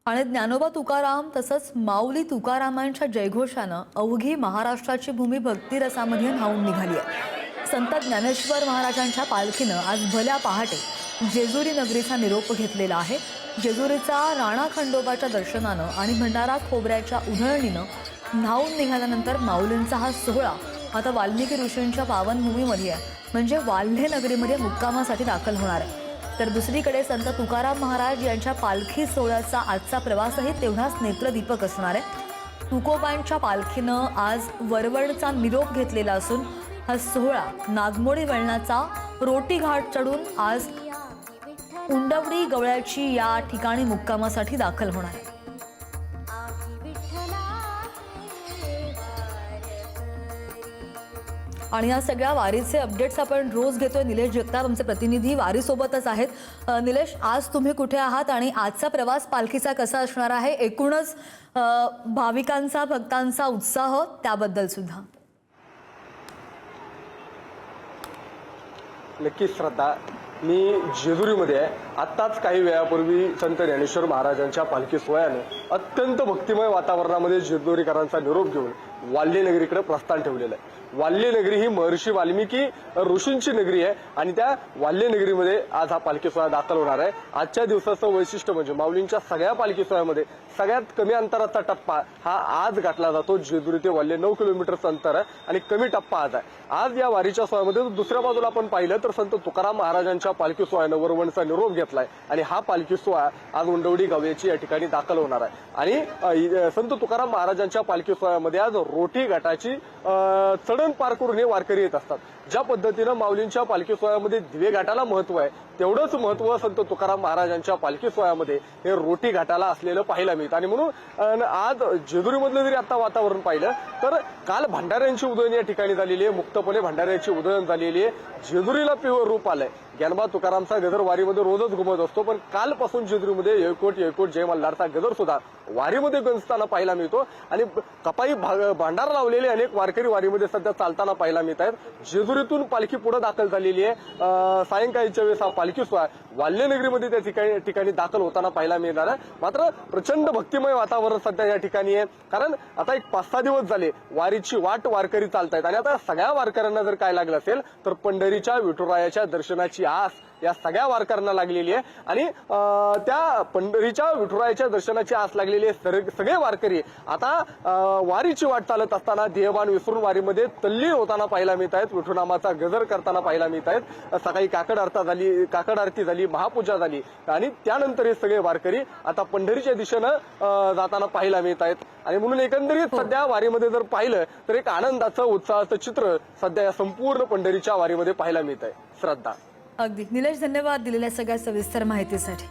आणि ज्ञानोबा तुकाराम तसंच माऊली तुकारामांच्या जयघोषानं अवघी महाराष्ट्राची भूमी भक्तिरसामध्ये न्हाऊन निघाली आहे। संत ज्ञानेश्वर महाराजांच्या पालखीनं आज भल्या पहाटे जेजुरी नगरीचा निरोप घेतलेला आहे। जेजुरीचा राणा खंडोबाच्या दर्शनानं आणि भंडारा खोबऱ्याच्या उधळणीनं न्हाऊन निघाल्यानंतर माऊलींचा हा सोहळा आता वाल्मिकी ऋषींच्या पावनभूमीमध्ये आहे, म्हणजे वाल्हे नगरीमध्ये मुक्कामासाठी दाखल होणार आहे। तर दुसरीकडे संत तुकाराम महाराज यांच्या पालखी सोहळ्याचा आजचा प्रवासही तेवढाच नेत्रदीपक असणार आहे। तुकोबांच्या पालखीनं आज वरवडचा निरोप घेतलेला असून हा सोहळा नागमोडी वळणाचा रोटी घाट चढून आज उंडवडी गवळ्याची या ठिकाणी मुक्कामासाठी दाखल होणार आहे। आणि या सगळ्या वारीचे अपडेट्स आपण रोज घेतोय। निलेश जगताप आमचे प्रतिनिधी वारीसोबतच आहेत। निलेश, आज तुम्ही कुठे आहात आणि आजचा प्रवास पालखीचा कसा असणार आहे? एकूणच भाविकांचा भक्तांचा उत्साह त्याबद्दल सुद्धा। नक्कीच श्रद्धा, मी जेजुरीमध्ये आहे। आत्ताच काही वेळापूर्वी संत ज्ञानेश्वर महाराजांच्या पालखी सोहळ्याने अत्यंत भक्तिमय वातावरणामध्ये जेजुरीकरांचा निरोप घेऊन वाल्हे नगरीकडे प्रस्थान ठेवलेलं आहे। वाल्हे नगरी ही महर्षी वाल्मिकी ऋषींची नगरी आहे आणि त्या वाल्हे नगरीमध्ये आज हा पालखी सोहळा दाखल होणार आहे। आजच्या दिवसाचं वैशिष्ट्य म्हणजे माऊलींच्या सगळ्या पालखी सोहळ्यामध्ये सगळ्यात कमी अंतराचा टप्पा हा आज गाठला जातो। जेजुरी ते वाल्हे 9 किलोमीटरचं अंतर आहे आणि कमी टप्पा आज आहे। आज या वारीच्या सोहळ्यामध्ये दुसऱ्या बाजूला आपण पाहिलं तर संत तुकाराम महाराजांच्या पालखी सोहळ्यानं वरवणचा निरोप घेतलाय आणि हा पालखी सोहळा आज उंडवडी गवळ्याची या ठिकाणी दाखल होणार आहे। आणि संत तुकाराम महाराजांच्या पालखी सोहळ्यामध्ये आज रोटी घाटाची चढण पार करून हे वारकरी येत असतात। ज्या पद्धतीनं माऊलींच्या पालखी सोहळ्यामध्ये दिवे घाटाला महत्व आहे, तेवढंच महत्व संत तुकाराम महाराजांच्या पालखी सोहळ्यामध्ये हे रोटी घाटाला असलेलं पाहायला मिळतं। आणि म्हणून आज जेजुरीमधलं जरी आता वातावरण पाहिलं तर काल भंडाऱ्यांची उधळण या ठिकाणी झालेली आहे, मुक्तपणे भंडाऱ्याची उधळण झालेली आहे। जेजुरीला पिवळ रूप आलंय। ज्ञानोबा तुकारामचा गजर वारीमध्ये रोजच घुमत असतो, पण कालपासून जेजुरीमध्ये येळकोट येळकोट जय मल्हारचा गजर सुद्धा वारीमध्ये गंजताना पाहायला मिळतो आणि कपाई भांडार लावलेले अनेक वारकरी वारीमध्ये सध्या चालताना पाहायला मिळत आहेत। जेजुरीतून पालखी पुढे दाखल झालेली आहे। सायंकाळीच्या वेळेस हा पालखी सोहळा वाल्हे नगरीमध्ये त्या ठिकाणी दाखल होताना पाहायला मिळणार आहे। मात्र प्रचंड भक्तिमय वातावरण सध्या या ठिकाणी आहे, कारण आता एक 5-6 दिवस झाले वारीची वाट वारकरी चालतायत आणि आता सगळ्या वारकऱ्यांना जर काय लागलं असेल तर पंढरीच्या विठुरायाच्या दर्शनाची आस या सगळ्या वारकऱ्यांना लागलेली आहे। आणि त्या पंढरीच्या विठुरायाच्या दर्शनाची आस लागलेली आहे। सगळे वारकरी आता वारीची वाट चालत असताना देहभान विसरून वारीमध्ये तल्लीन होताना पाहायला मिळत आहेत। विठुनामाचा गजर करताना पाहायला मिळत आहेत। सकाळी काकड आरती झाली, महापूजा झाली आणि त्यानंतर हे सगळे वारकरी आता पंढरीच्या दिशेनं जाताना पाहायला मिळत आहेत। आणि म्हणून एकंदरीत सध्या वारीमध्ये जर पाहिलं तर एक आनंदाचं उत्साहाचं चित्र सध्या या संपूर्ण पंढरीच्या वारीमध्ये पाहायला मिळत आहे। श्रद्धा, अगदी निलेश, धन्यवाद दिलेल्या सगळ्या सविस्तर माहितीसाठी।